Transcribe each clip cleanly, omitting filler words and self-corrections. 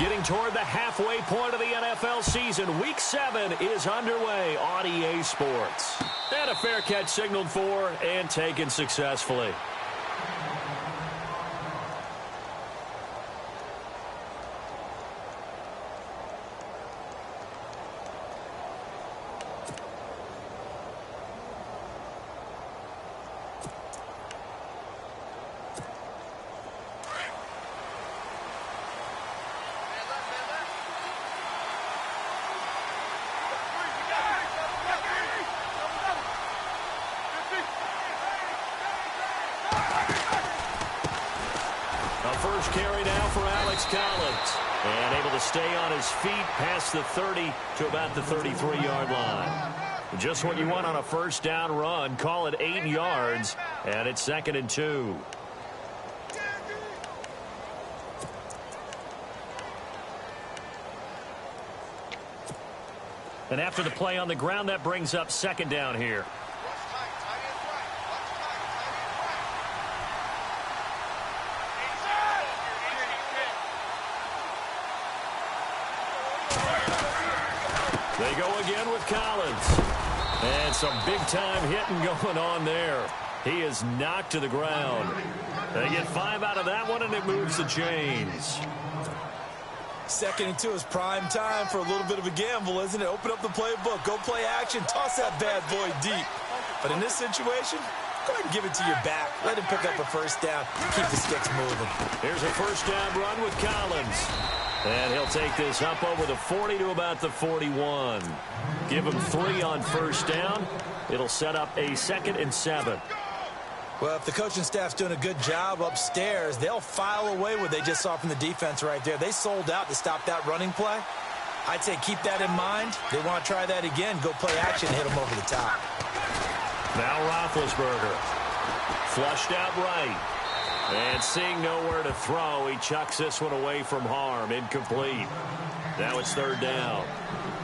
Getting toward the halfway point of the NFL season. Week 7 is underway on EA Sports. And a fair catch signaled for and taken successfully. First carry now for Alex Collins. And able to stay on his feet past the 30 to about the 33-yard line. Just what you want on a first down run. Call it 8 yards. And it's 2nd and 2. And after the play on the ground, that brings up 2nd down here. They go again with Collins. And some big-time hitting going on there. He is knocked to the ground. They get 5 out of that one, and it moves the chains. 2nd and 2 is prime time for a little bit of a gamble, isn't it? Open up the playbook, go play action, toss that bad boy deep. But in this situation, go ahead and give it to your back. Let him pick up a first down. Keep the sticks moving. Here's a first down run with Collins. And he'll take this up over the 40 to about the 41. Give him 3 on first down. It'll set up a 2nd and 7. Well, if the coaching staff's doing a good job upstairs, they'll file away what they just saw from the defense right there. They sold out to stop that running play. I'd say keep that in mind. They want to try that again. Go play action and hit them over the top. Now Roethlisberger. Flushed out right. And seeing nowhere to throw, he chucks this one away from harm. Incomplete. Now it's 3rd down.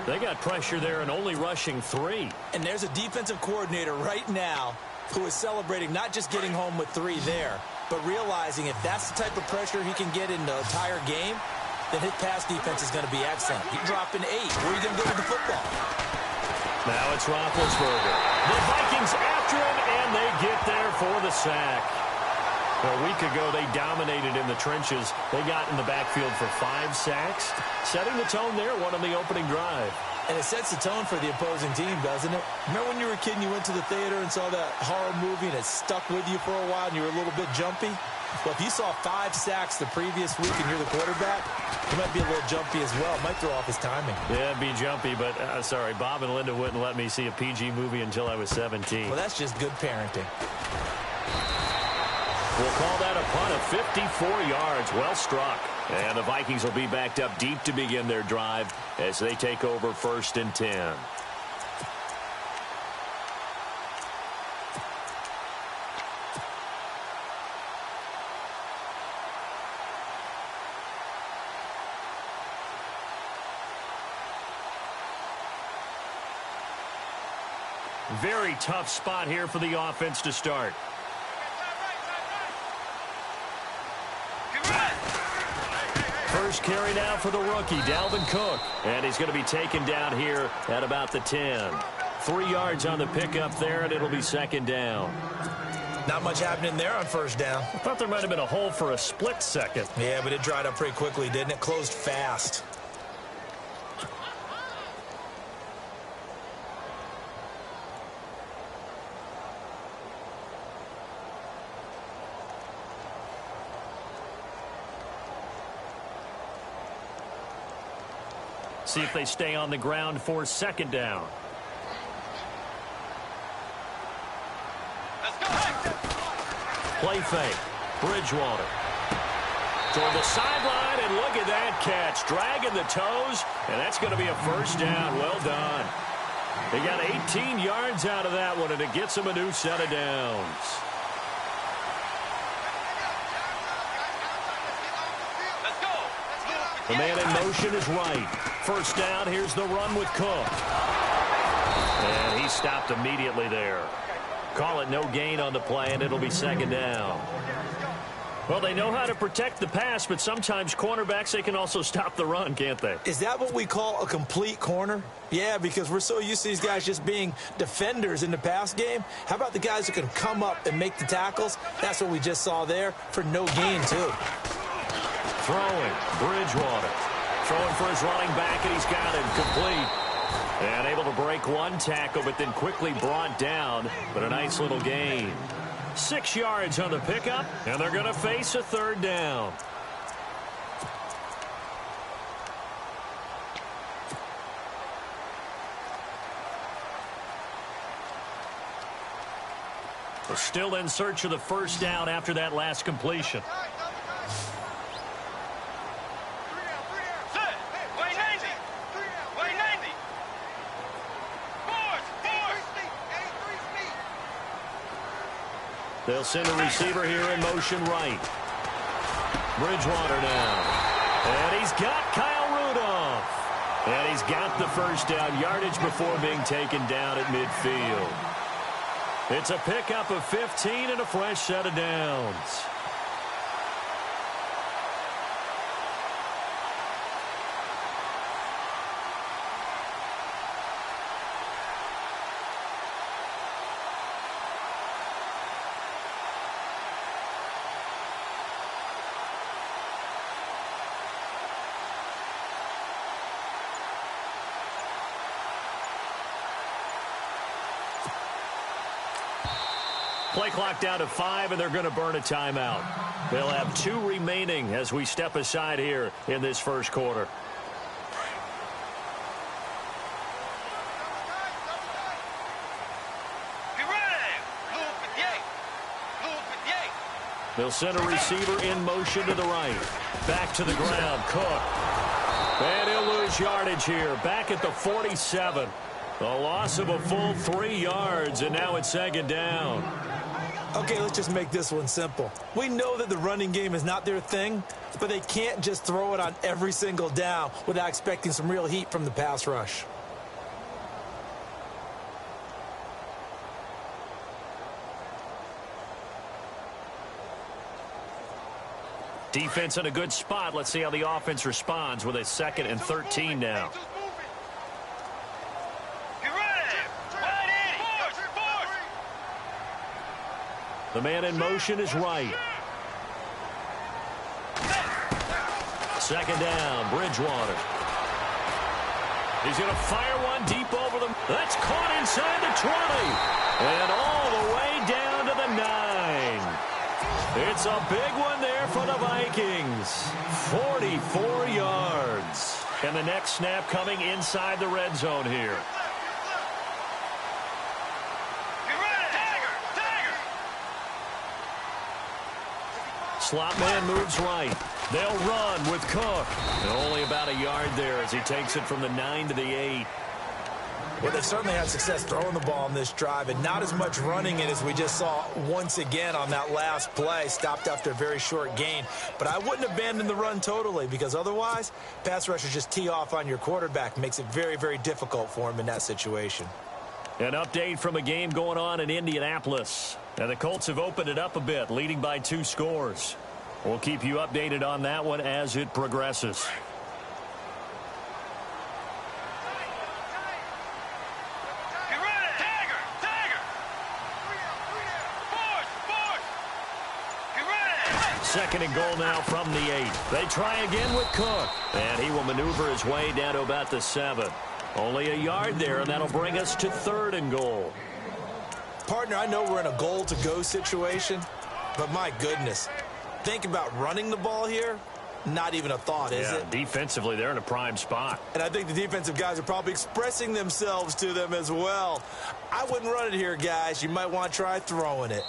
They got pressure there and only rushing 3. And there's a defensive coordinator right now who is celebrating not just getting home with 3 there, but realizing if that's the type of pressure he can get in the entire game, then his pass defense is going to be excellent. You drop an 8. Where are you going to go with the football? Now it's Roethlisberger. The Vikings after him, and they get there for the sack. A week ago, they dominated in the trenches. They got in the backfield for 5 sacks, setting the tone there, one on the opening drive. And it sets the tone for the opposing team, doesn't it? Remember when you were a kid and you went to the theater and saw that horror movie and it stuck with you for a while and you were a little bit jumpy? Well, if you saw 5 sacks the previous week and you're the quarterback, you might be a little jumpy as well. It might throw off his timing. Yeah, it'd be jumpy, but sorry, Bob and Linda wouldn't let me see a PG movie until I was 17. Well, that's just good parenting. We'll call that a punt of 54 yards. Well struck. And the Vikings will be backed up deep to begin their drive as they take over 1st and 10. Very tough spot here for the offense to start. First carry now for the rookie, Dalvin Cook. And he's going to be taken down here at about the 10. 3 yards on the pickup there, and it'll be 2nd down. Not much happening there on first down. I thought there might have been a hole for a split second. Yeah, but it dried up pretty quickly, didn't it? Closed fast. See if they stay on the ground for 2nd down. Play fake. Bridgewater. Toward the sideline, and look at that catch. Dragging the toes, and that's going to be a first down. Well done. They got 18 yards out of that one, and it gets them a new set of downs. The man in motion is right. First down, here's the run with Cook. And he stopped immediately there. Call it no gain on the play, and it'll be 2nd down. Well, they know how to protect the pass, but sometimes cornerbacks, they can also stop the run, can't they? Is that what we call a complete corner? Yeah, because we're so used to these guys just being defenders in the pass game. How about the guys who can come up and make the tackles? That's what we just saw there for no gain, too. Throwing, Bridgewater. Throwing for his running back, and he's got it complete. And able to break one tackle, but then quickly brought down. But a nice little gain. 6 yards on the pickup, and they're going to face a third down. We're still in search of the first down after that last completion. They'll send a receiver here in motion right. Bridgewater now. And he's got Kyle Rudolph. And he's got the first down, yardage before being taken down at midfield. It's a pickup of 15 and a fresh set of downs. Play clock down to 5, and they're going to burn a timeout. They'll have 2 remaining as we step aside here in this first quarter. They'll send a receiver in motion to the right. Back to the ground, Cook. And he'll lose yardage here. Back at the 47. A loss of a full 3 yards, and now it's second down. Okay, let's just make this one simple. We know that the running game is not their thing, but they can't just throw it on every single down without expecting some real heat from the pass rush. Defense in a good spot. Let's see how the offense responds with a 2nd and 13 now. The man in motion is right. Second down, Bridgewater. He's going to fire one deep over them. That's caught inside the 20. And all the way down to the 9. It's a big one there for the Vikings. 44 yards. And the next snap coming inside the red zone here. Slot man moves right. They'll run with Cook. And only about a yard there as he takes it from the 9 to the 8. Well, they've certainly had success throwing the ball on this drive, and not as much running it as we just saw once again on that last play. Stopped after a very short gain. But I wouldn't abandon the run totally, because otherwise, pass rushers just tee off on your quarterback. Makes it very, very difficult for him in that situation. An update from a game going on in Indianapolis. And the Colts have opened it up a bit, leading by 2 scores. We'll keep you updated on that one as it progresses. Second and goal now from the 8. They try again with Cook. And he will maneuver his way down to about the 7. Only a yard there, and that'll bring us to 3rd and goal. Partner, I know we're in a goal-to-go situation, but my goodness, think about running the ball here. Not even a thought, is it? Defensively, they're in a prime spot. And I think the defensive guys are probably expressing themselves to them as well. I wouldn't run it here, guys. You might want to try throwing it.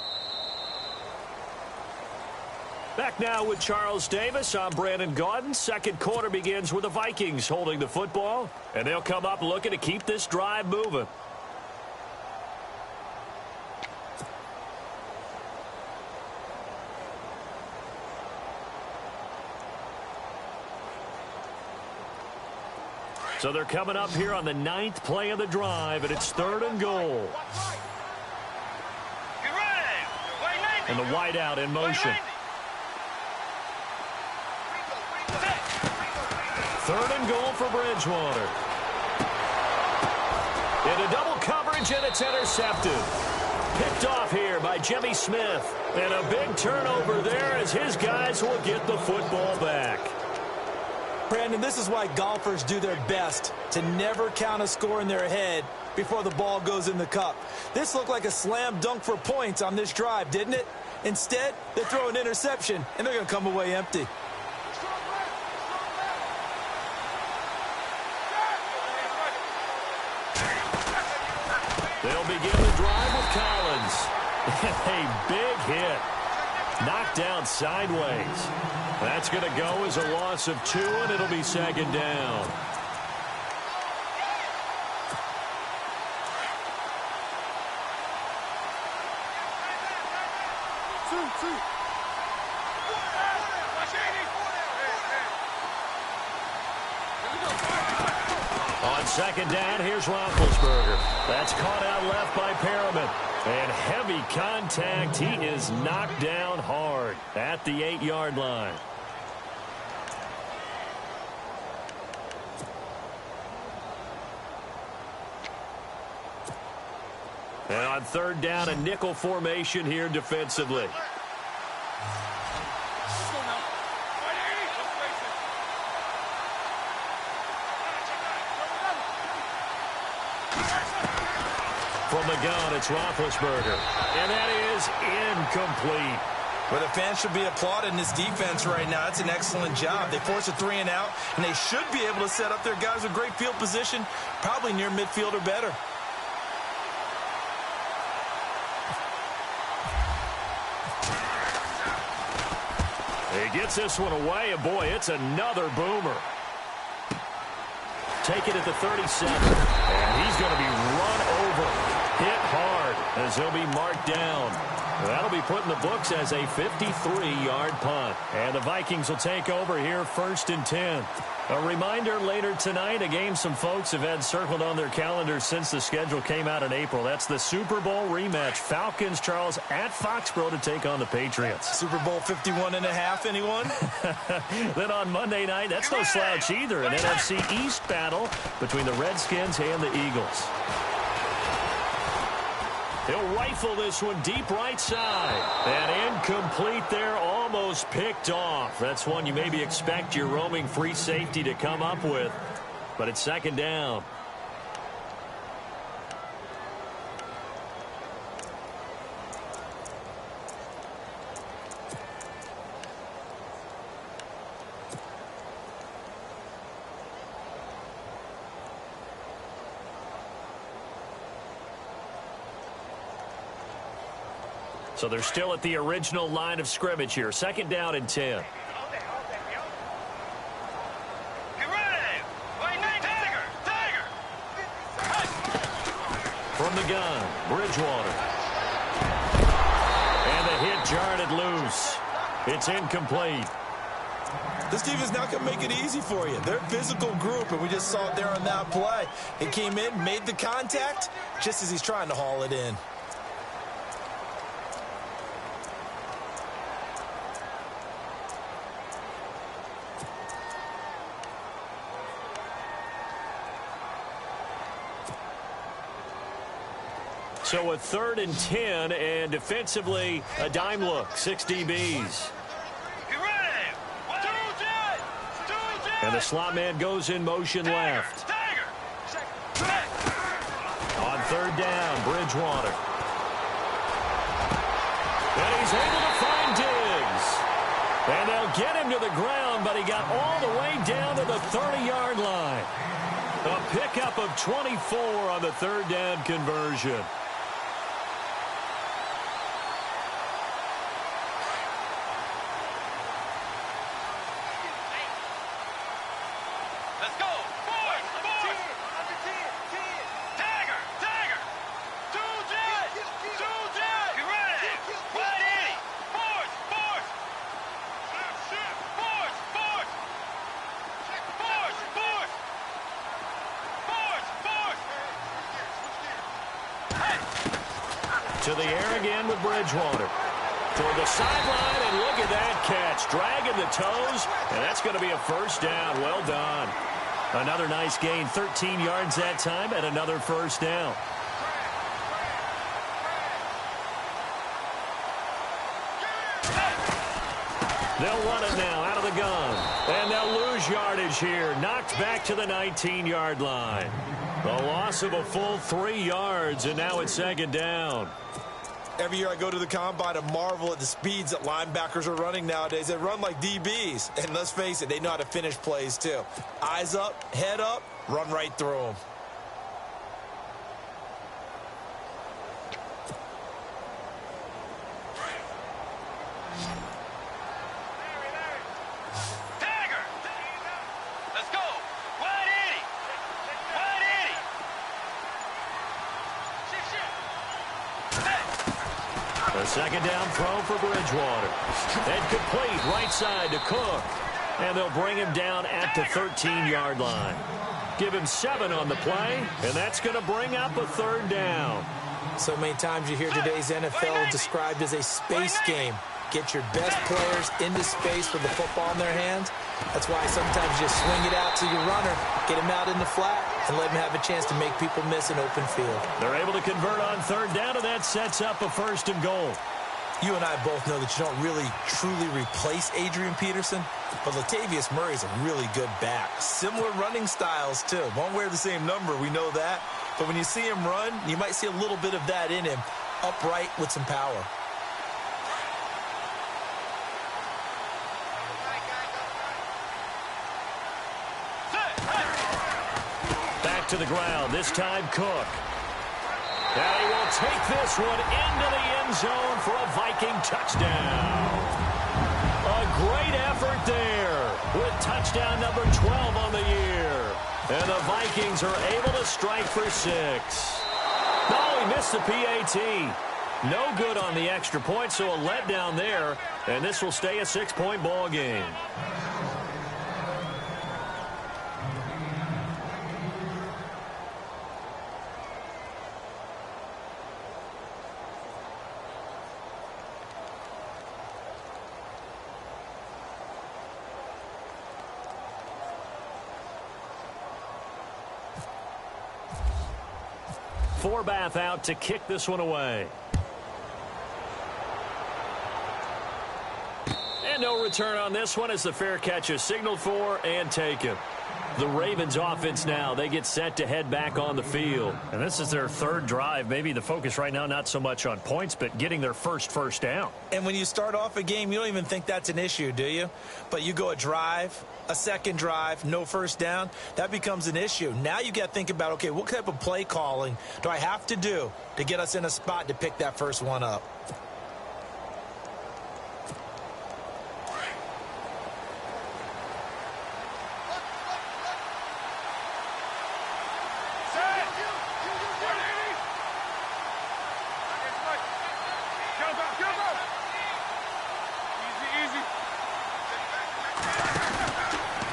Back now with Charles Davis. I'm Brandon Gaudin. Second quarter begins with the Vikings holding the football. And they'll come up looking to keep this drive moving. So they're coming up here on the 9th play of the drive, and it's 3rd and goal. And the wideout in motion. Third and goal for Bridgewater. Into double coverage, and it's intercepted. Picked off here by Jimmy Smith. And a big turnover there as his guys will get the football back. Brandon, this is why golfers do their best to never count a score in their head before the ball goes in the cup. This looked like a slam dunk for points on this drive, didn't it? Instead, they throw an interception, and they're going to come away empty. They'll begin the drive with Collins. A big hit. Knocked down sideways. That's going to go as a loss of 2, and it'll be second down. On second down, here's Roethlisberger. That's caught out left by Perriman. And heavy contact. He is knocked down hard at the 8-yard line. And on third down, a nickel formation here defensively. From the gun, it's Roethlisberger. And that is incomplete. Well, the fans should be applauding this defense right now. It's an excellent job. They force a 3-and-out, and they should be able to set up their guys with great field position, probably near midfield or better. He gets this one away, and boy, it's another boomer. Take it at the 37, and he's going to be run over. Hit hard as he'll be marked down. That'll be put in the books as a 53-yard punt. And the Vikings will take over here first and 10. A reminder later tonight, a game some folks have had circled on their calendars since the schedule came out in April. That's the Super Bowl rematch. Falcons, Charles, at Foxborough to take on the Patriots. Super Bowl 51.5, anyone? Then on Monday night, that's no slouch either. An NFC East battle between the Redskins and the Eagles. He'll rifle this one deep right side. And incomplete there, almost picked off. That's one you maybe expect your roaming free safety to come up with. But it's second down. So they're still at the original line of scrimmage here. Second down and 10. From the gun, Bridgewater. And the hit jarred it loose. It's incomplete. This team is not going to make it easy for you. They're a physical group, and we just saw it there on that play. It came in, made the contact, just as he's trying to haul it in. So a third and 10, and defensively, a dime look, 6 DBs. And the slot man goes in motion left. On third down, Bridgewater. And he's able to find Diggs. And they'll get him to the ground, but he got all the way down to the 30-yard line. A pickup of 24 on the third down conversion. To the air again with Bridgewater. Toward the sideline, and look at that catch. Dragging the toes, and that's going to be a first down. Well done. Another nice gain, 13 yards that time, and another first down. They'll run it now out of the gun. And they'll lose yardage here. Knocked back to the 19-yard line. A loss of a full 3 yards, and now it's second down. Every year I go to the combine and marvel at the speeds that linebackers are running nowadays. They run like DBs. And let's face it, they know how to finish plays too. Eyes up, head up, run right through them. A second down throw for Bridgewater. And complete right side to Cook. And they'll bring him down at the 13-yard line. Give him 7 on the play, and that's going to bring up a third down. So many times you hear today's NFL described as a space game. Get your best players into space with the football in their hands. That's why sometimes you just swing it out to your runner, get him out in the flat, and let him have a chance to make people miss an open field. They're able to convert on third down, and that sets up a first and goal. You and I both know that you don't really, truly replace Adrian Peterson, but Latavius Murray's a really good back. Similar running styles, too. Won't wear the same number, we know that. But when you see him run, you might see a little bit of that in him, upright with some power. Back to the ground, this time Cook. Now he will take this one into the end zone for a Viking touchdown. A great effort there with touchdown number 12 on the year. And the Vikings are able to strike for 6. No, he missed the PAT. No good on the extra point, so a letdown there. And this will stay a 6-point ball game. Forbath out to kick this one away. And no return on this one as the fair catch is signaled for and taken. The Ravens offense now, they get set to head back on the field. And this is their third drive. Maybe the focus right now not so much on points, but getting their first down. And when you start off a game, you don't even think that's an issue, do you? But you go a drive, a second drive, no first down, that becomes an issue. Now you got to think about, okay, what type of play calling do I have to do to get us in a spot to pick that first one up?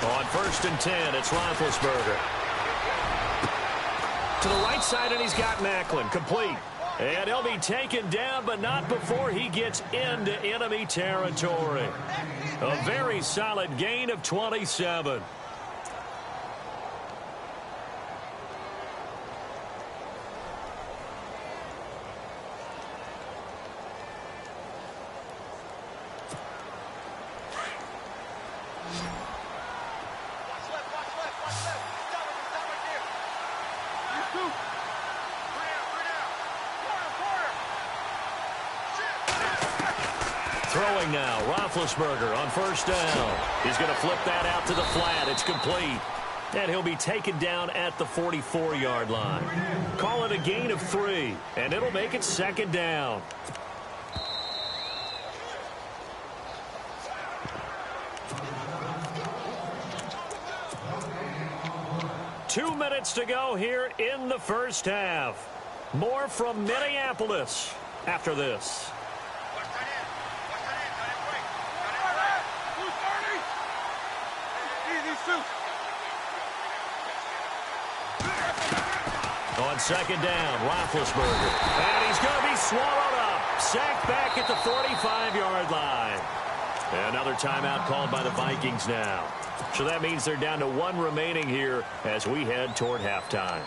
On 1st and 10, it's Roethlisberger. To the right side, and he's got Macklin. Complete. And he'll be taken down, but not before he gets into enemy territory. A very solid gain of 27. Throwing now, Roethlisberger on 1st down. He's going to flip that out to the flat. It's complete. And he'll be taken down at the 44-yard line. Call it a gain of 3, and it'll make it 2nd down. Two minutes to go here in the first half. More from Minneapolis after this. On 2nd down, Roethlisberger. And he's going to be swallowed up. Sacked back at the 45-yard line. Another timeout called by the Vikings now. So that means they're down to 1 remaining here as we head toward halftime.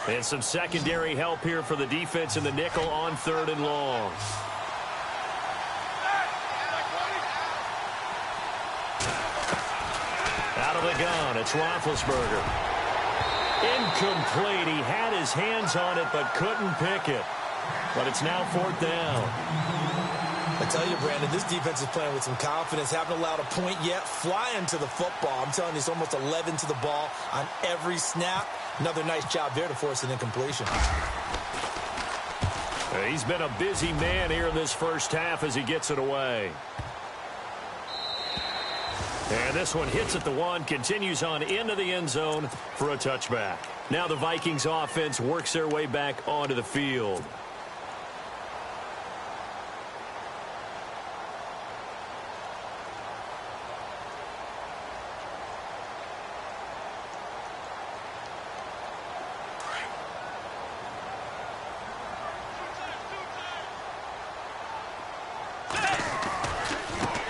And some secondary help here for the defense in the nickel on 3rd and long. Out of the gun, it's Roethlisberger. Incomplete. He had his hands on it but couldn't pick it. But it's now 4th down. I tell you, Brandon, this defense is playing with some confidence. Haven't allowed a point yet. Flying to the football. I'm telling you, it's almost 11 to the ball on every snap. Another nice job there to force an incompletion. He's been a busy man here in this first half as he gets it away. And this one hits at the 1, continues on into the end zone for a touchback. Now the Vikings offense works their way back onto the field.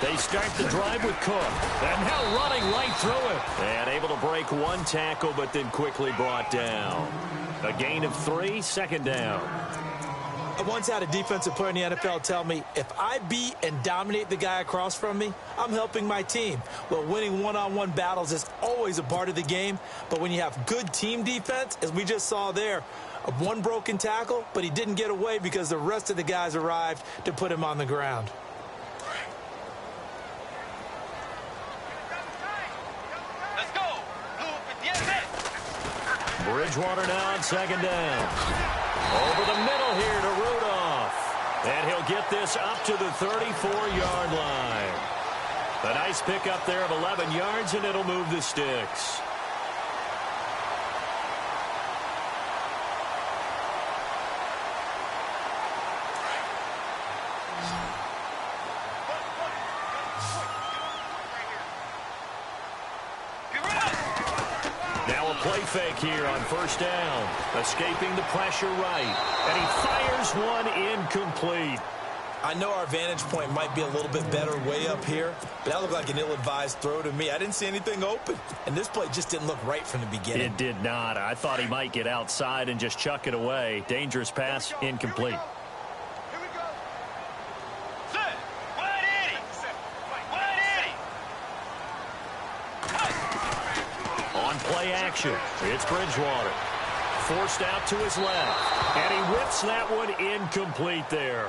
They start the drive with Cook. And now running right through it. And able to break 1 tackle, but then quickly brought down. A gain of 3, 2nd down. I once had a defensive player in the NFL tell me, if I beat and dominate the guy across from me, I'm helping my team. Well, winning one-on-one battles is always a part of the game. But when you have good team defense, as we just saw there, 1 broken tackle, but he didn't get away because the rest of the guys arrived to put him on the ground. Bridgewater now on 2nd down. Over the middle here to Rudolph. And he'll get this up to the 34-yard line. A nice pickup there of 11 yards, and it'll move the sticks. Play fake here on 1st down. Escaping the pressure right. And he fires one incomplete. I know our vantage point might be a little bit better way up here, but that looked like an ill-advised throw to me. I didn't see anything open, and this play just didn't look right from the beginning. It did not. I thought he might get outside and just chuck it away. Dangerous pass, incomplete. Play action. It's Bridgewater. Forced out to his left. And he whips that one incomplete there.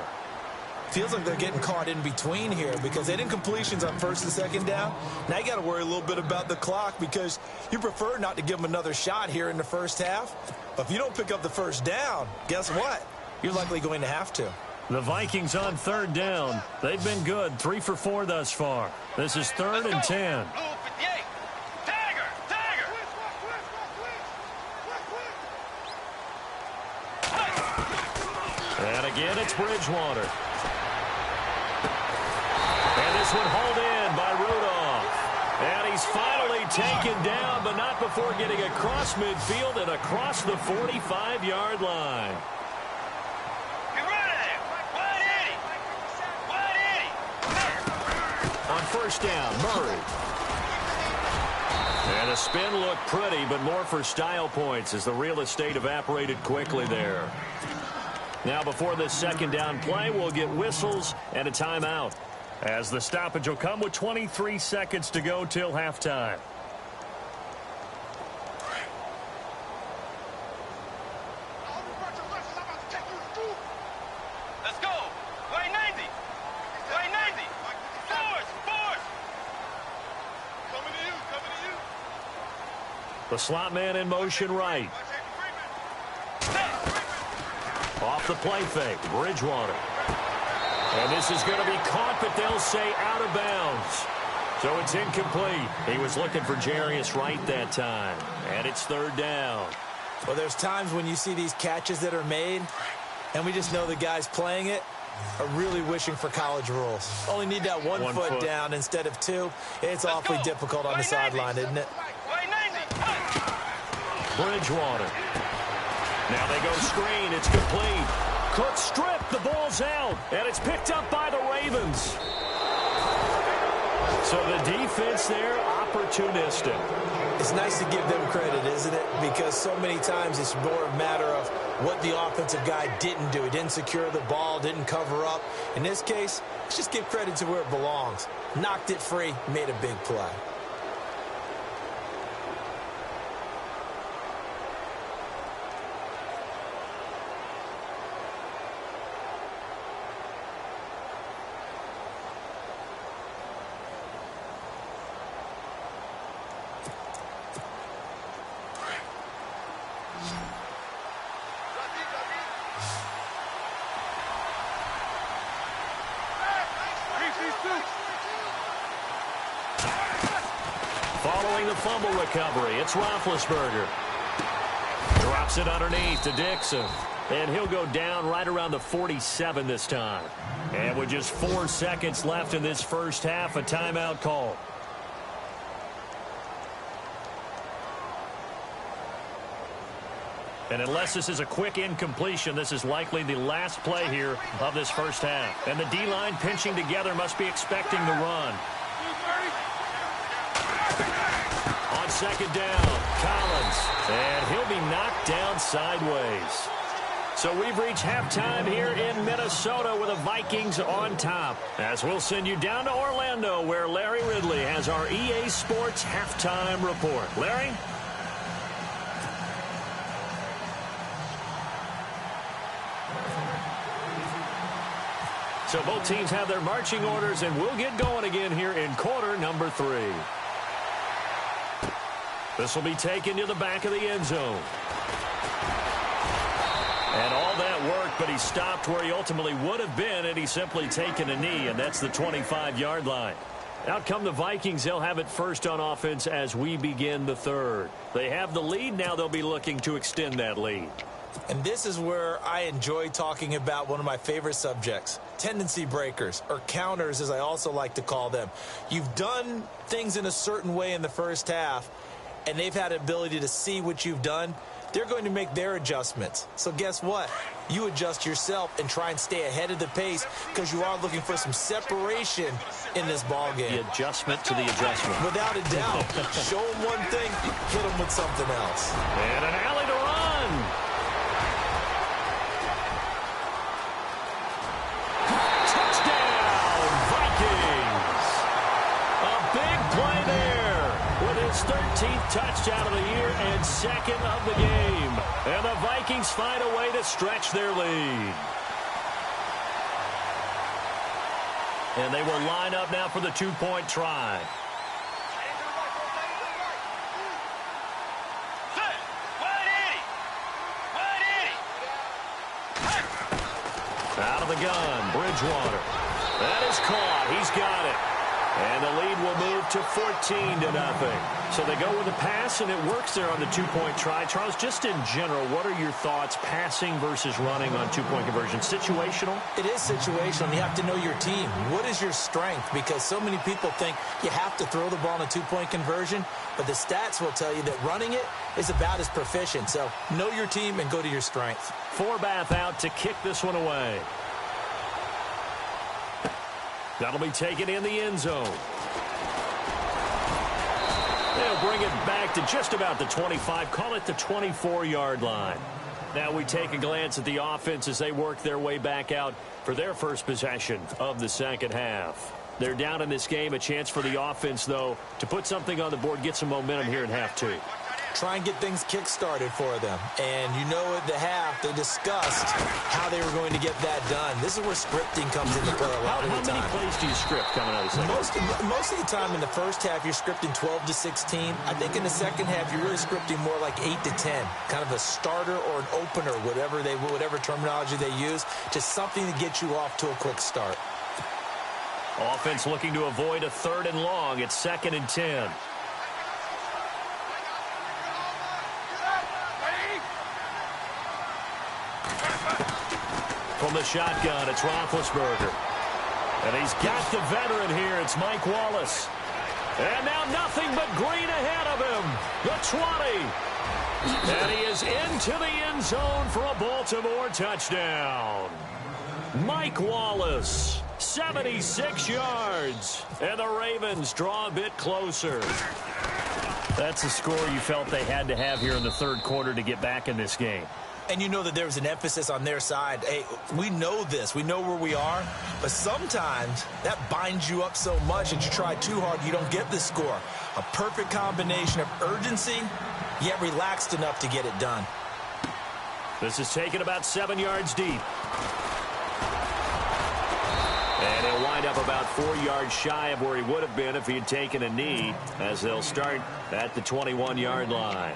Feels like they're getting caught in between here because they didn't completions on 1st and 2nd down. Now you got to worry a little bit about the clock because you prefer not to give them another shot here in the first half. But if you don't pick up the 1st down, guess what? You're likely going to have to. The Vikings on 3rd down. They've been good. 3 for 4 thus far. This is 3rd and 10. And again, it's Bridgewater. And this one hauled in by Rudolph. And he's finally taken down, but not before getting across midfield and across the 45-yard line. On 1st down, Murray. And the spin looked pretty, but more for style points as the real estate evaporated quickly there. Now before this 2nd down play, we'll get whistles and a timeout, as the stoppage will come with 23 seconds to go till halftime. Let's go. Way 90. Way 90. Force. Coming to you. The slot man in motion right. Off the play fake, Bridgewater. And this is going to be caught, but they'll say out of bounds. So it's incomplete. He was looking for Jarius Wright that time. And it's 3rd down. Well, there's times when you see these catches that are made, and we just know the guys playing it are really wishing for college rules. Only need that one foot down instead of 2. It's awfully difficult on the sideline, isn't it? Bridgewater. Now they go screen. It's complete. Could strip. The ball's out. And it's picked up by the Ravens. So the defense there, opportunistic. It's nice to give them credit, isn't it? Because so many times it's more a matter of what the offensive guy didn't do. He didn't secure the ball, didn't cover up. In this case, let's just give credit to where it belongs. Knocked it free, made a big play. Following the fumble recovery, it's Roethlisberger. Drops it underneath to Dixon. And he'll go down right around the 47 this time. And with just 4 seconds left in this first half, a timeout call. And unless this is a quick incompletion, this is likely the last play here of this first half. And the D-line pinching together must be expecting the run. On second down, Collins. And he'll be knocked down sideways. So we've reached halftime here in Minnesota with the Vikings on top. As we'll send you down to Orlando, where Larry Ridley has our EA Sports halftime report. Larry? So both teams have their marching orders, and we'll get going again here in quarter number 3. This will be taken to the back of the end zone. And all that work, but he stopped where he ultimately would have been, and he's simply taken a knee, and that's the 25-yard line. Out come the Vikings. They'll have it first on offense as we begin the third. They have the lead. Now they'll be looking to extend that lead. And this is where I enjoy talking about one of my favorite subjects, tendency breakers, or counters, as I also like to call them. You've done things in a certain way in the first half, and they've had the ability to see what you've done. They're going to make their adjustments. So guess what? You adjust yourself and try and stay ahead of the pace because you are looking for some separation in this ball game. The adjustment to the adjustment. Without a doubt. Show them one thing, hit them with something else. And an alley to run. Touchdown, Vikings. A big play there with his 13th touchdown of the year and second of the game. And the Vikings find a way to stretch their lead. And they will line up now for the two-point try. Out of the gun, Bridgewater. That is caught. He's got it. And the lead will move to 14-0. So they go with the pass, and it works there on the two-point try. Charles, just in general, what are your thoughts passing versus running on two-point conversion? Situational? It is situational. You have to know your team. What is your strength? Because so many people think you have to throw the ball in a two-point conversion, but the stats will tell you that running it is about as proficient. So know your team and go to your strength. Forbath out to kick this one away. That'll be taken in the end zone. They'll bring it back to just about the 25, call it the 24-yard line. Now we take a glance at the offense as they work their way back out for their first possession of the second half. They're down in this game. A chance for the offense, though, to put something on the board, get some momentum here in half 2. Try and get things kick-started for them. And you know at the half, they discussed how they were going to get that done. This is where scripting comes into play a lot of the time. How many plays do you script coming out of the second? Most of the time in the first half, you're scripting 12 to 16. I think in the second half, you're really scripting more like 8 to 10. Kind of a starter or an opener, whatever terminology they use. Just something to get you off to a quick start. Offense looking to avoid a 3rd and long. It's 2nd and 10. From the shotgun, it's Roethlisberger. And he's got the veteran here. It's Mike Wallace. And now nothing but green ahead of him. The 20. And he is into the end zone for a Baltimore touchdown. Mike Wallace, 76 yards. And the Ravens draw a bit closer. That's a score you felt they had to have here in the third quarter to get back in this game. And you know that there was an emphasis on their side. Hey, we know this. We know where we are. But sometimes that binds you up so much that you try too hard, you don't get the score. A perfect combination of urgency, yet relaxed enough to get it done. This is taken about 7 yards deep. And he'll wind up about 4 yards shy of where he would have been if he had taken a knee, as they'll start at the 21-yard line.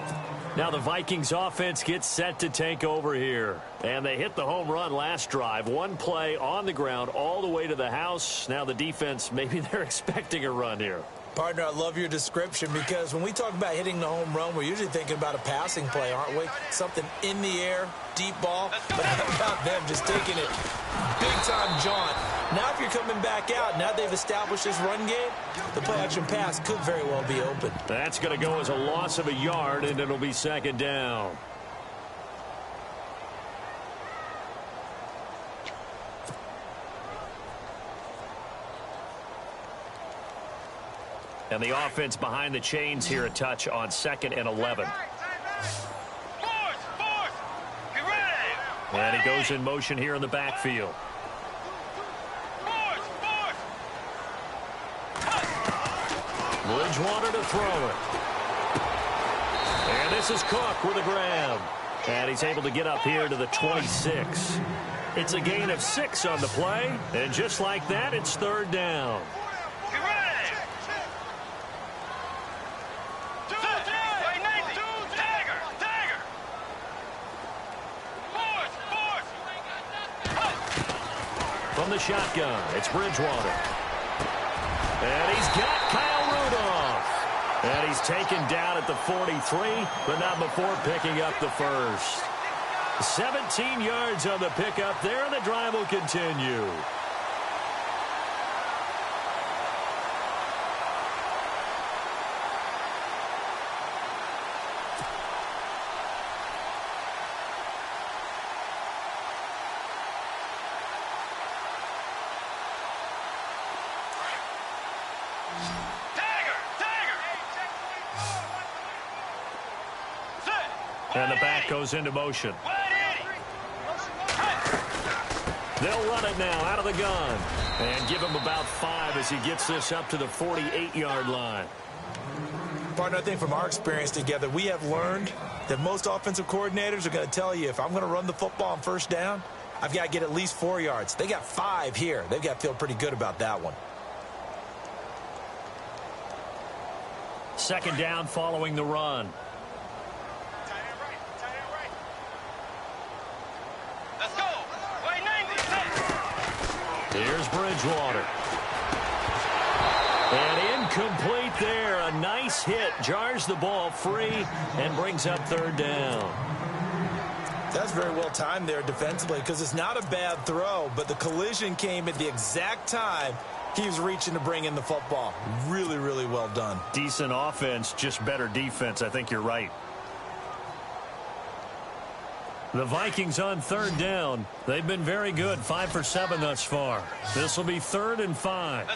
Now the Vikings offense gets set to take over here. And they hit the home run last drive. One play on the ground all the way to the house. Now the defense, maybe they're expecting a run here. Partner, I love your description because when we talk about hitting the home run, we're usually thinking about a passing play, aren't we? Something in the air, deep ball. But how about them just taking it big-time jaunt? Now if you're coming back out, now they've established this run game, the play-action pass could very well be open. That's going to go as a loss of a yard, and it'll be second down. And the offense behind the chains here a touch on 2nd and 11. Get ready. And he goes in motion here in the backfield. Bridgewater to throw it. And this is Cook with a grab. And he's able to get up here to the 26. It's a gain of 6 on the play. And just like that, it's third down. Get ready. From the shotgun, it's Bridgewater. And he's got Kyle Rudolph. And he's taken down at the 43, but not before picking up the first. 17 yards on the pickup there, and the drive will continue. And the back goes into motion. They'll run it now out of the gun. And give him about 5 as he gets this up to the 48-yard line. Partner, I think from our experience together, we have learned that most offensive coordinators are going to tell you, if I'm going to run the football on first down, I've got to get at least 4 yards. They got 5 here. They've got to feel pretty good about that one. Second down following the run. Here's Bridgewater. And incomplete there. A nice hit. Jars the ball free and brings up third down. That's very well timed there defensively because it's not a bad throw, but the collision came at the exact time he was reaching to bring in the football. Really, really well done. Decent offense, just better defense. I think you're right. The Vikings on third down. They've been very good, 5 for 7 thus far. This will be 3rd and 5.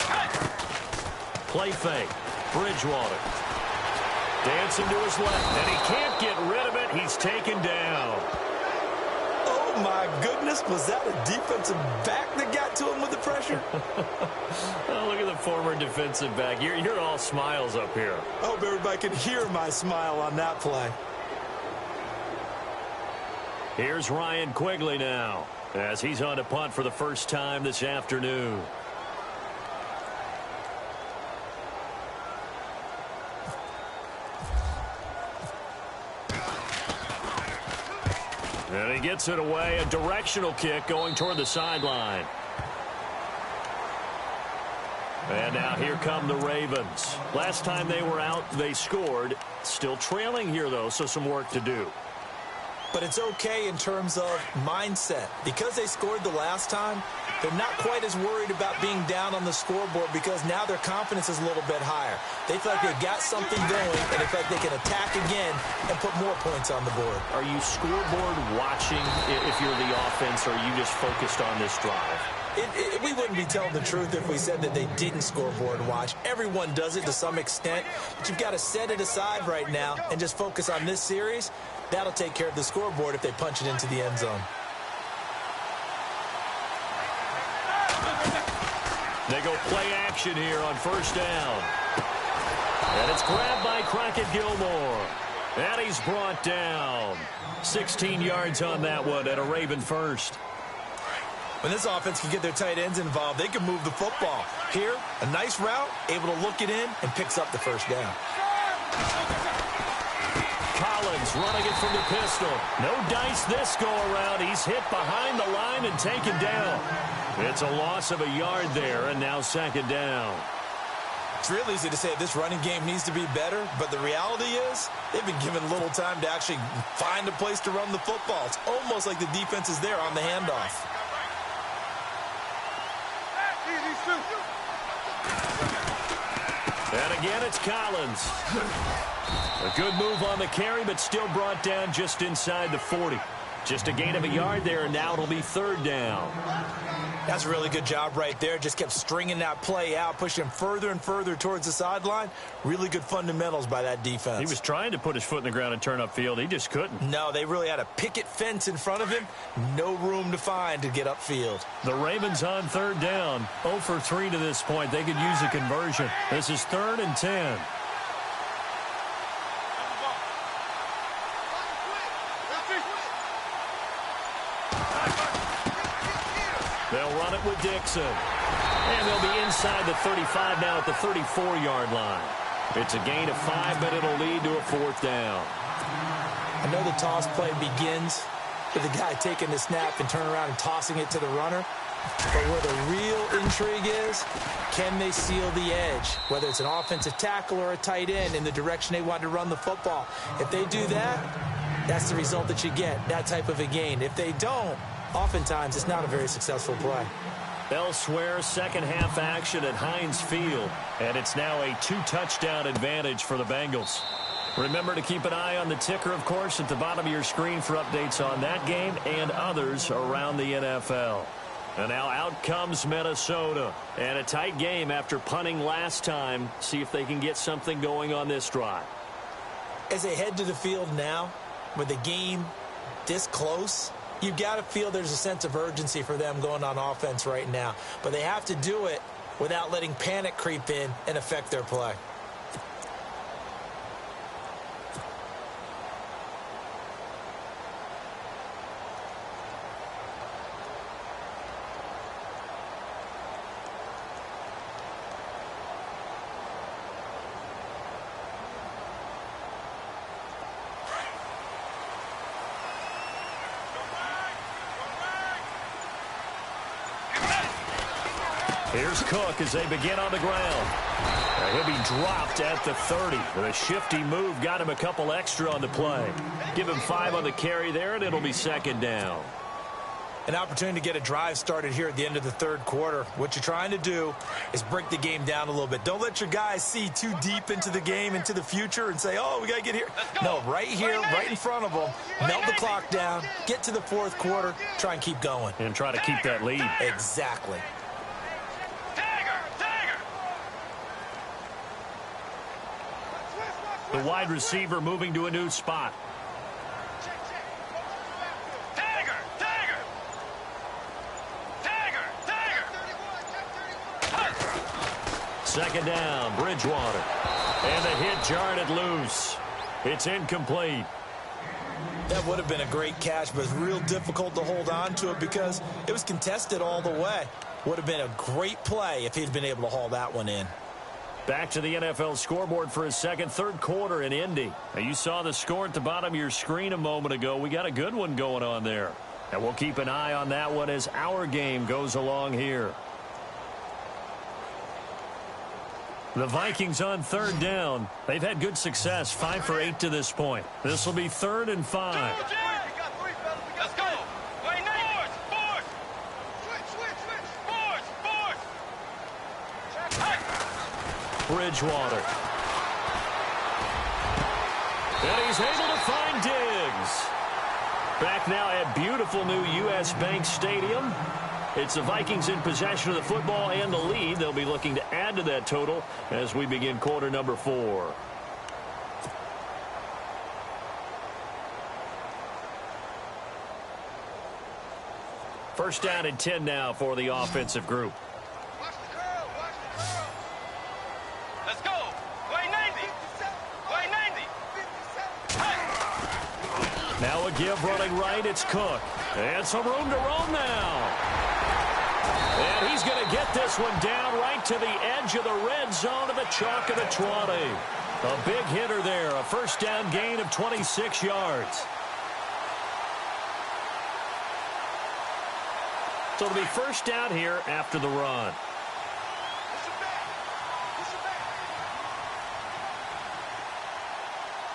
Play fake. Bridgewater. Dancing to his left, and he can't get rid of it. He's taken down. Oh, my goodness. Was that a defensive back that got to him with the pressure? Oh, look at the former defensive back. You're all smiles up here. I hope everybody could hear my smile on that play. Here's Ryan Quigley now, as he's on to punt for the first time this afternoon. And he gets it away, a directional kick going toward the sideline. And now here come the Ravens. Last time they were out, they scored. Still trailing here, though, so some work to do. But it's okay in terms of mindset. Because they scored the last time, They're not quite as worried about being down on the scoreboard because now their confidence is a little bit higher. They feel like they've got something going, and they feel like they can attack again and put more points on the board. Are you scoreboard watching if you're the offense, or are you just focused on this drive? We wouldn't be telling the truth if we said that they didn't scoreboard watch. Everyone does it to some extent, but you've got to set it aside right now and just focus on this series. That'll take care of the scoreboard if they punch it into the end zone. They go play action here on first down. And it's grabbed by Crockett-Gilmore. And he's brought down. 16 yards on that one at a Raven first. When this offense can get their tight ends involved, they can move the football. Here, a nice route, able to look it in, and picks up the first down. Collins running it from the pistol. No dice this go-around. He's hit behind the line and taken down. It's a loss of a yard there, and now second down. It's real easy to say this running game needs to be better, but the reality is they've been given little time to actually find a place to run the football. It's almost like the defense is there on the handoff. And again, it's Collins. A good move on the carry, but still brought down just inside the 40. Just a gain of a yard there, and now it'll be third down. That's a really good job right there. Just kept stringing that play out, pushing him further and further towards the sideline. Really good fundamentals by that defense. He was trying to put his foot in the ground and turn upfield. He just couldn't. No, they really had a picket fence in front of him. No room to find to get upfield. The Ravens on third down. 0 for 3 to this point. They could use a conversion. This is 3rd and 10. They'll run it with Dixon. And they'll be inside the 35 now at the 34-yard line. It's a gain of 5, but it'll lead to a 4th down. I know the toss play begins with the guy taking the snap and turn around and tossing it to the runner. But where the real intrigue is, can they seal the edge? Whether it's an offensive tackle or a tight end in the direction they want to run the football. If they do that, that's the result that you get, that type of a gain. If they don't, oftentimes it's not a very successful play. Elsewhere, second half action at Heinz Field. And it's now a 2-touchdown advantage for the Bengals. Remember to keep an eye on the ticker, of course, at the bottom of your screen for updates on that game and others around the NFL. And now out comes Minnesota. And a tight game after punting last time. See if they can get something going on this drive. As they head to the field now, with the game this close, you've got to feel there's a sense of urgency for them going on offense right now. But they have to do it without letting panic creep in and affect their play. Here's Cook as they begin on the ground. He'll be dropped at the 30. A shifty move got him a couple extra on the play. Give him 5 on the carry there, and it'll be second down. An opportunity to get a drive started here at the end of the third quarter. What you're trying to do is break the game down a little bit. Don't let your guys see too deep into the game, into the future, and say, oh, we got to get here. No, right here, right in front of them. Melt the clock down, get to the fourth quarter, try and keep going. And try to keep that lead. Exactly. The wide receiver moving to a new spot. Second down, Bridgewater. And the hit jarred it loose. It's incomplete. That would have been a great catch, but it's real difficult to hold on to it because it was contested all the way. Would have been a great play if he'd been able to haul that one in. Back to the NFL scoreboard for his third quarter in Indy. Now, you saw the score at the bottom of your screen a moment ago. We got a good one going on there. And we'll keep an eye on that one as our game goes along here. The Vikings on third down. They've had good success, 5 for 8 to this point. This will be 3rd and 5. Let's go. Wait, fourth. Bridgewater. And he's able to find Diggs. Back now at beautiful new U.S. Bank Stadium. It's the Vikings in possession of the football and the lead. They'll be looking to add to that total as we begin quarter number 4. First down and 10 now for the offensive group. Watch the curl. Watch the curl. Let's go. Way 90. Way 90. Hey. Now a give running right. It's Cook. And some room to roam now. And he's going to get this one down right to the edge of the red zone of the chalk of the 20. A big hitter there. A first down gain of 26 yards. So it'll be first down here after the run.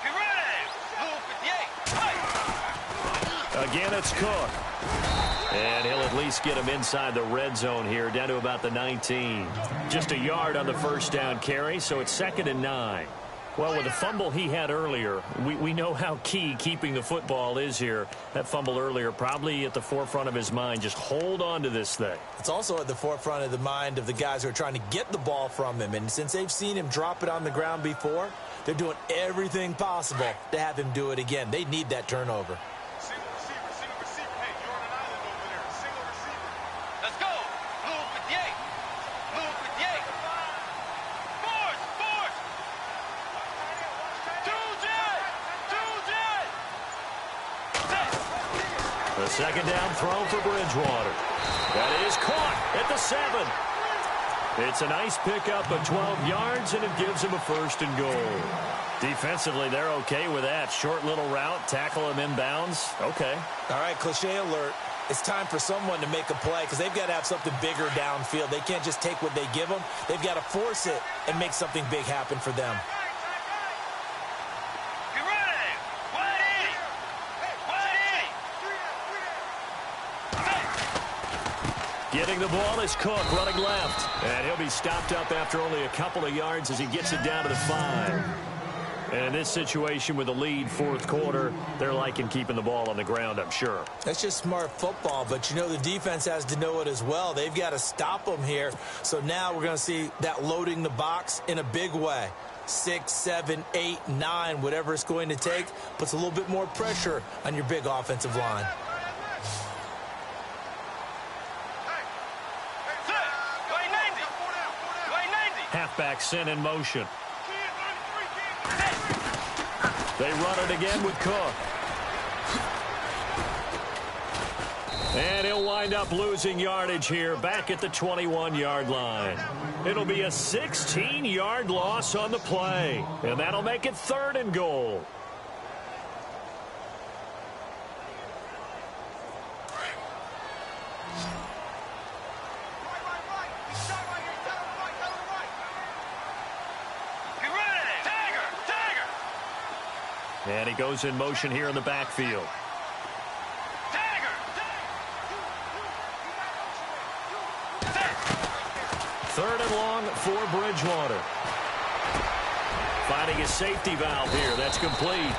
Get ready. Blue 58. Hey. Again, it's Cook. And he'll at least get him inside the red zone here, down to about the 19. Just a yard on the first down carry, so it's 2nd and 9. Well, with the fumble he had earlier, we know how key keeping the football is here. That fumble earlier probably at the forefront of his mind. Just hold on to this thing. It's also at the forefront of the mind of the guys who are trying to get the ball from him. And since they've seen him drop it on the ground before, they're doing everything possible to have him do it again. They need that turnover. Single receiver. Hey, you're on an island over there. Single receiver. Let's go. Blue 58. Blue 58. Force. The second down throw for Bridgewater. That is caught at the 7. It's a nice pickup of 12 yards, and it gives him a first and goal. Defensively, they're okay with that. Short little route, tackle him inbounds. Okay. All right, cliche alert. It's time for someone to make a play because they've got to have something bigger downfield. They can't just take what they give them. They've got to force it and make something big happen for them. Get ready. 180. 180. Getting the ball is Cook running left. And he'll be stopped up after only a couple of yards as he gets it down to the 5. And in this situation with the lead, fourth quarter, they're liking keeping the ball on the ground, I'm sure. That's just smart football, but you know the defense has to know it as well. They've got to stop them here. So now we're going to see that loading the box in a big way. 6, 7, 8, 9, whatever it's going to take, puts a little bit more pressure on your big offensive line. Halfback sent in motion. They run it again with Cook. And he'll wind up losing yardage here back at the 21-yard line. It'll be a 16-yard loss on the play. And that'll make it 3rd and goal. And he goes in motion here in the backfield. Third and long for Bridgewater. Finding his safety valve here. That's complete.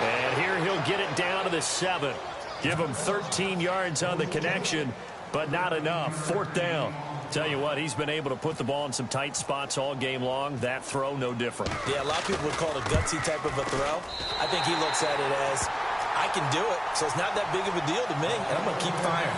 And here he'll get it down to the 7. Give him 13 yards on the connection, but not enough. 4th down. Tell you what, he's been able to put the ball in some tight spots all game long. That throw, no different. Yeah, a lot of people would call it a gutsy type of a throw. I think he looks at it as, I can do it, so it's not that big of a deal to me, and I'm going to keep firing.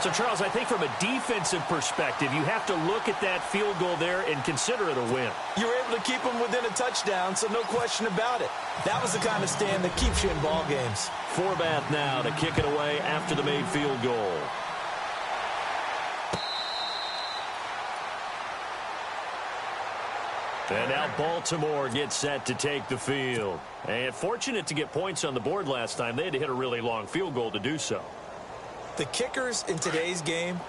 So, Charles, I think from a defensive perspective, you have to look at that field goal there and consider it a win. You were able to keep him within a touchdown, so no question about it. That was the kind of stand that keeps you in ball games. Forbath now to kick it away after the made field goal. And now Baltimore gets set to take the field. And fortunate to get points on the board last time. They had to hit a really long field goal to do so. The kickers in today's game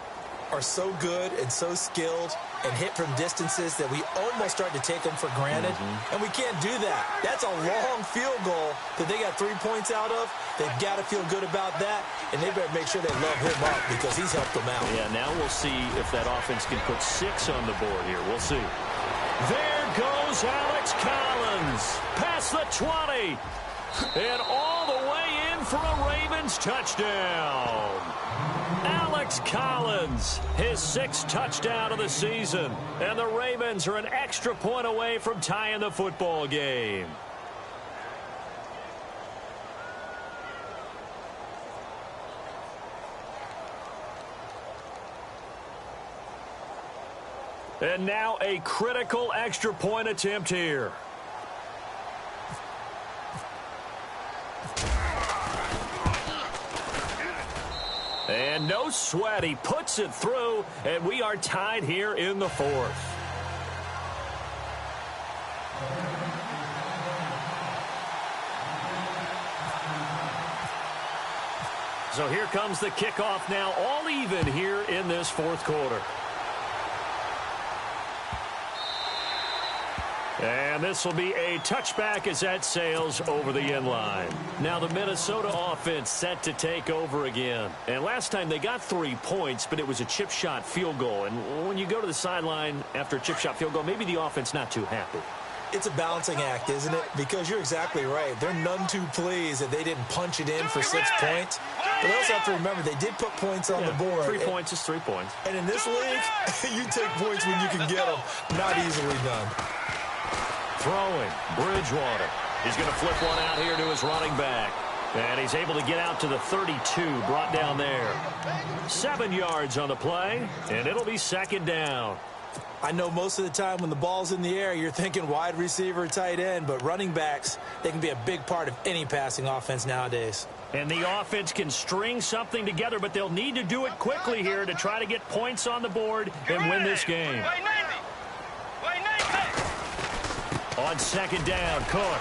are so good and so skilled and hit from distances that we almost start to take them for granted. And we can't do that. That's a long field goal that they got 3 points out of. They've got to feel good about that, and they better make sure they love him up because he's helped them out. Yeah, now we'll see if that offense can put 6 on the board here. We'll see. There goes Alex Collins. Past the 20. And all the way in for a Ravens touchdown. Alex Collins, his 6th touchdown of the season. And the Ravens are an extra point away from tying the football game. And now a critical extra point attempt here. And no sweat. He puts it through, and we are tied here in the 4th. So here comes the kickoff now, all even here in this 4th quarter. And this will be a touchback as that sails over the end line. Now the Minnesota offense set to take over again. And last time they got 3 points, but it was a chip shot field goal. And when you go to the sideline after a chip shot field goal, maybe the offense not too happy. It's a balancing act, isn't it? Because you're exactly right. They're none too pleased that they didn't punch it in for 6 points. But also have to remember, they did put points on the board. 3 points is 3 points. And in this league, you take points when you can get them. Not easily done. Throwing, Bridgewater. He's going to flip one out here to his running back. And he's able to get out to the 32, brought down there. 7 yards on the play, and it'll be 2nd down. I know most of the time when the ball's in the air, you're thinking wide receiver, tight end, but running backs, they can be a big part of any passing offense nowadays. And the offense can string something together, but they'll need to do it quickly here to try to get points on the board and win this game. On 2nd down, Cook.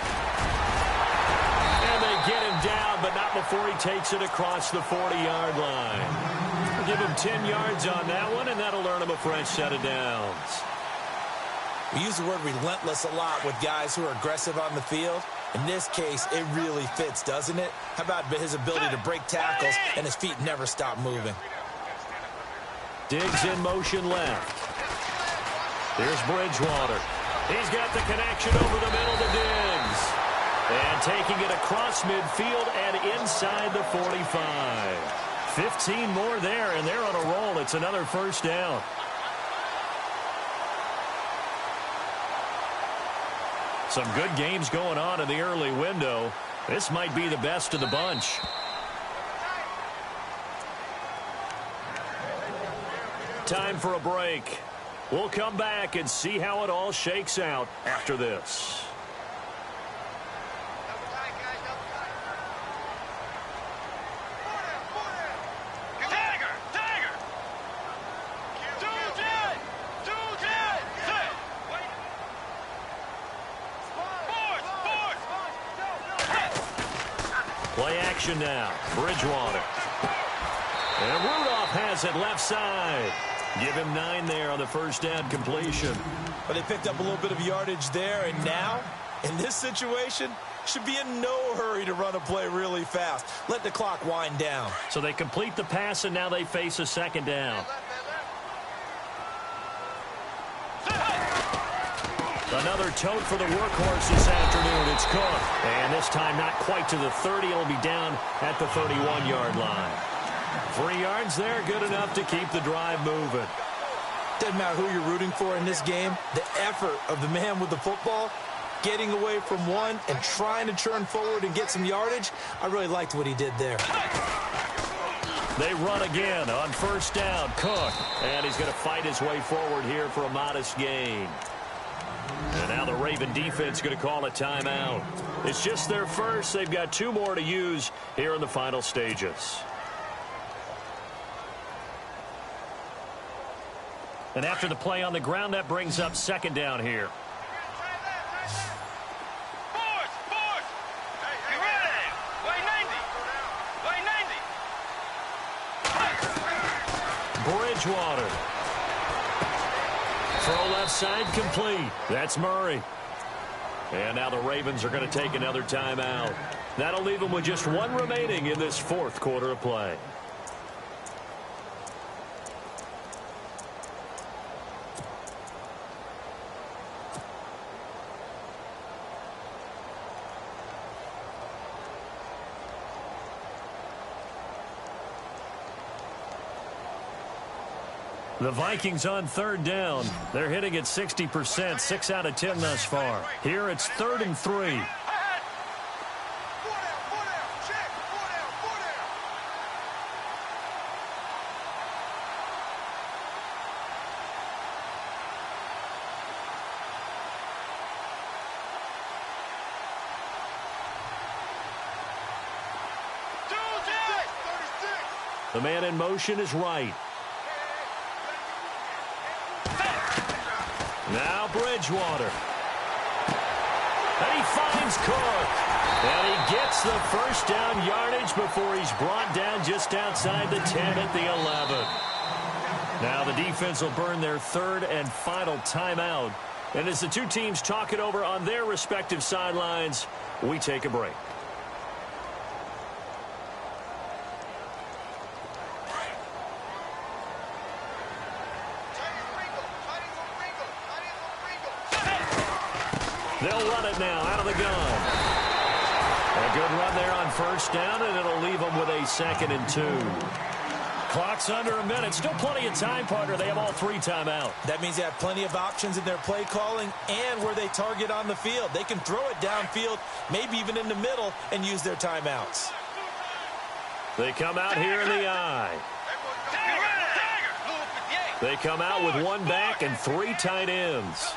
And they get him down, but not before he takes it across the 40-yard line. We'll give him 10 yards on that one, and that'll earn him a fresh set of downs. We use the word relentless a lot with guys who are aggressive on the field. In this case, it really fits, doesn't it? How about his ability to break tackles and his feet never stop moving? Diggs in motion left. Here's Bridgewater. He's got the connection over the middle to Diggs. And taking it across midfield and inside the 45. 15 more there, and they're on a roll. It's another 1st down. Some good games going on in the early window. This might be the best of the bunch. Time for a break. We'll come back and see how it all shakes out after this. Play action now. Bridgewater. And Rudolph has it left side. Give him 9 there on the 1st down completion. But they picked up a little bit of yardage there, and now, in this situation, should be in no hurry to run a play really fast. Let the clock wind down. So they complete the pass, and now they face a 2nd down. Another tote for the workhorse this afternoon. It's Cook. And this time not quite to the 30. It'll be down at the 31-yard line. 3 yards there, good enough to keep the drive moving. Doesn't matter who you're rooting for in this game. The effort of the man with the football, getting away from one and trying to turn forward and get some yardage, I really liked what he did there. They run again on 1st down. Cook. And he's going to fight his way forward here for a modest gain. And now the Raven defense going to call a timeout. It's just their first. They've got 2 more to use here in the final stages. And after the play on the ground, that brings up 2nd down here. Bridgewater. Throw left side complete. That's Murray. And now the Ravens are going to take another timeout. That'll leave them with just 1 remaining in this 4th quarter of play. The Vikings on third down. They're hitting at 60%, 6 out of 10 thus far. Here it's 3rd and 3. The man in motion is right. Now Bridgewater. And he finds Cook. And he gets the first down yardage before he's brought down just outside the 10 at the 11. Now the defense will burn their 3rd and final timeout. And as the two teams talk it over on their respective sidelines, we take a break. They'll run it now out of the gun. A good run there on first down, and it'll leave them with a 2nd and 2. Clock's under a minute. Still plenty of time, partner. They have all 3 timeouts. That means they have plenty of options in their play calling and where they target on the field. They can throw it downfield, maybe even in the middle, and use their timeouts. They come out here in the eye. They come out with 1 back and 3 tight ends.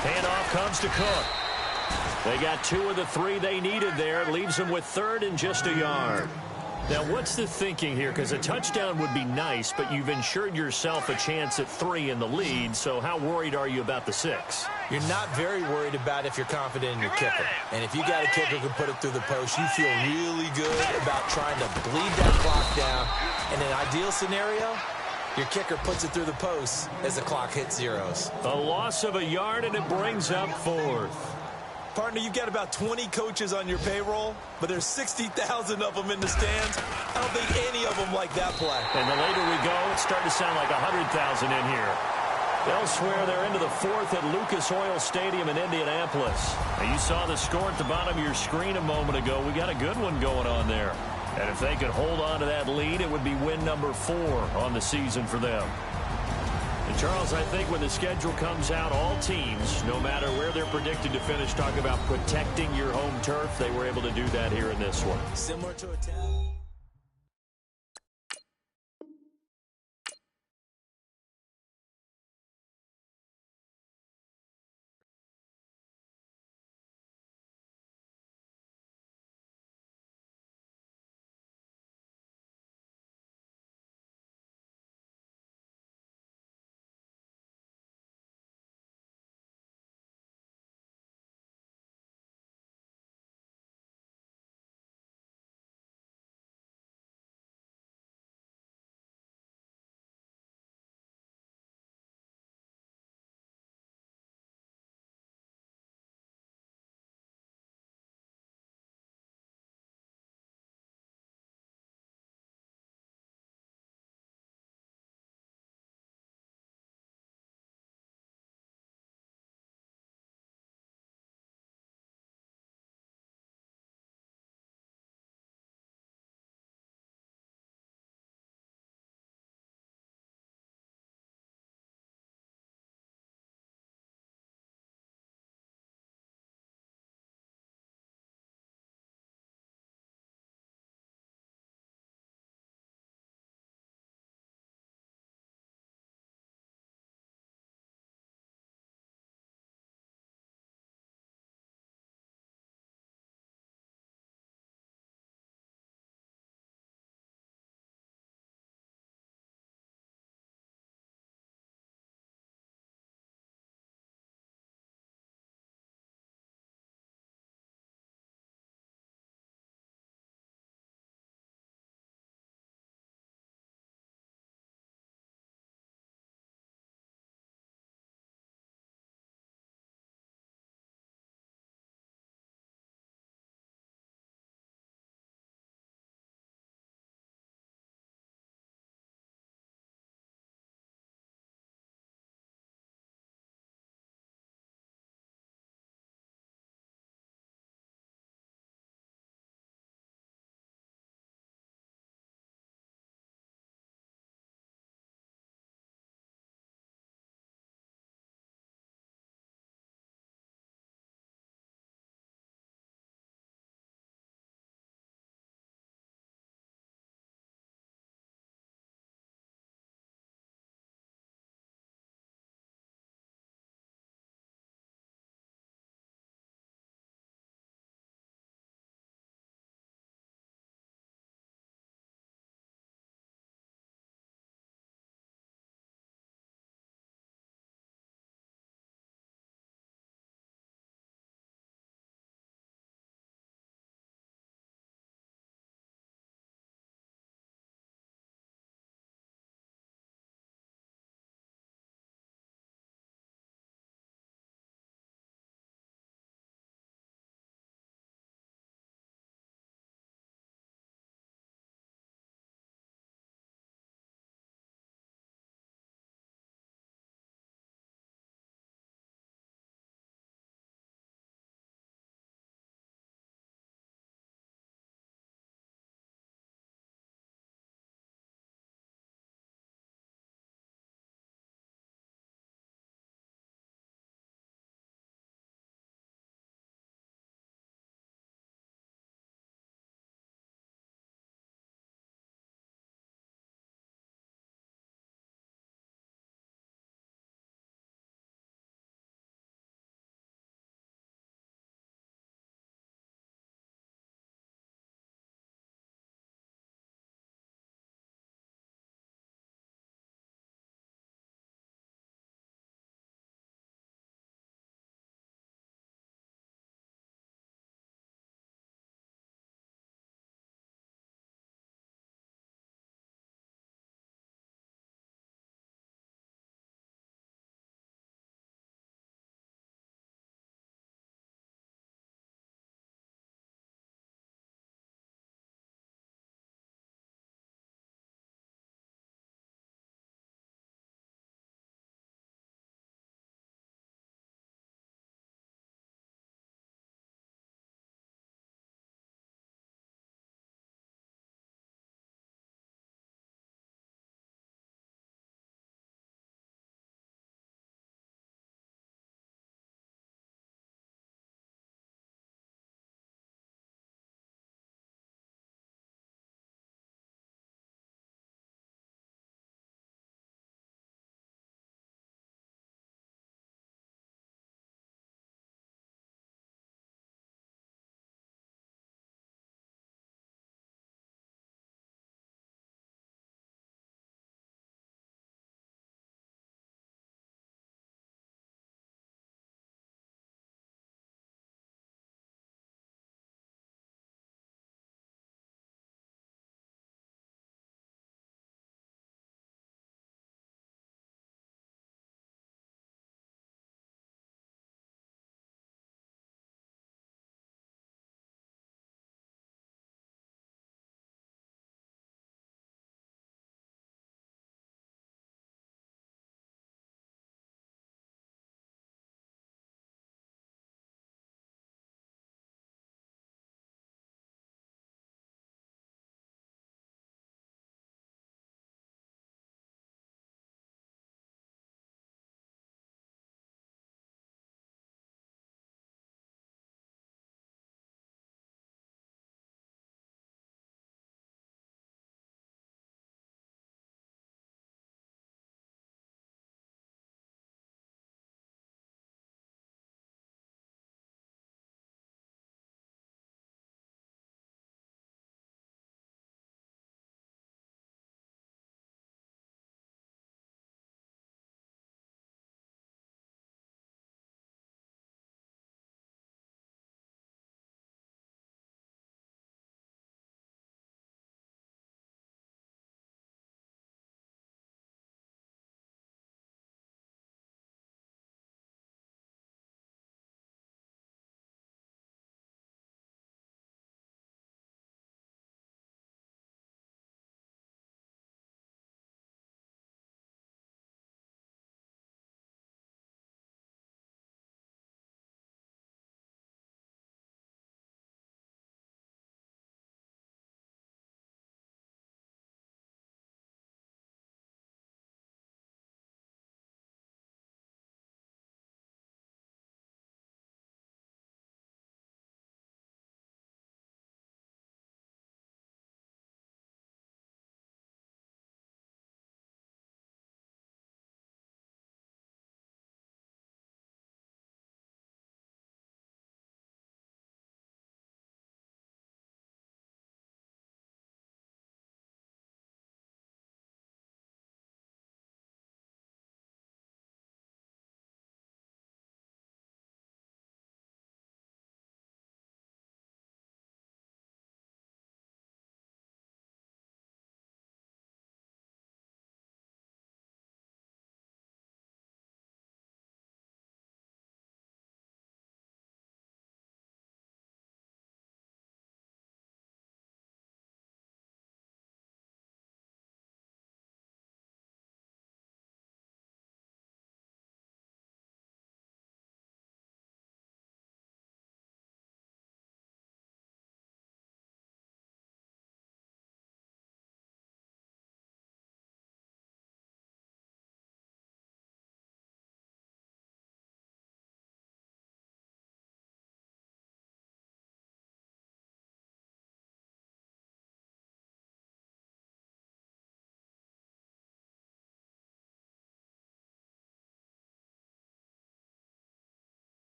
Handoff comes to Cook. They got 2 of the 3 they needed there. It leaves them with 3rd and just a yard. Now, what's the thinking here? Because a touchdown would be nice, but you've ensured yourself a chance at 3 in the lead, so how worried are you about the 6? You're not very worried about if you're confident in your kicker. And if you got a kicker who can put it through the post, you feel really good about trying to bleed that clock down. In an ideal scenario, your kicker puts it through the post as the clock hits zeros. A loss of a yard, and it brings up 4th. Partner, you've got about 20 coaches on your payroll, but there's 60,000 of them in the stands. I don't think any of them like that play. And the later we go, it's starting to sound like 100,000 in here. Elsewhere, they're into the 4th at Lucas Oil Stadium in Indianapolis. Now, you saw the score at the bottom of your screen a moment ago. We got a good one going on there. And if they could hold on to that lead, it would be win number 4 on the season for them. And Charles, I think when the schedule comes out, all teams, no matter where they're predicted to finish, talk about protecting your home turf. They were able to do that here in this one. Similar to a 10.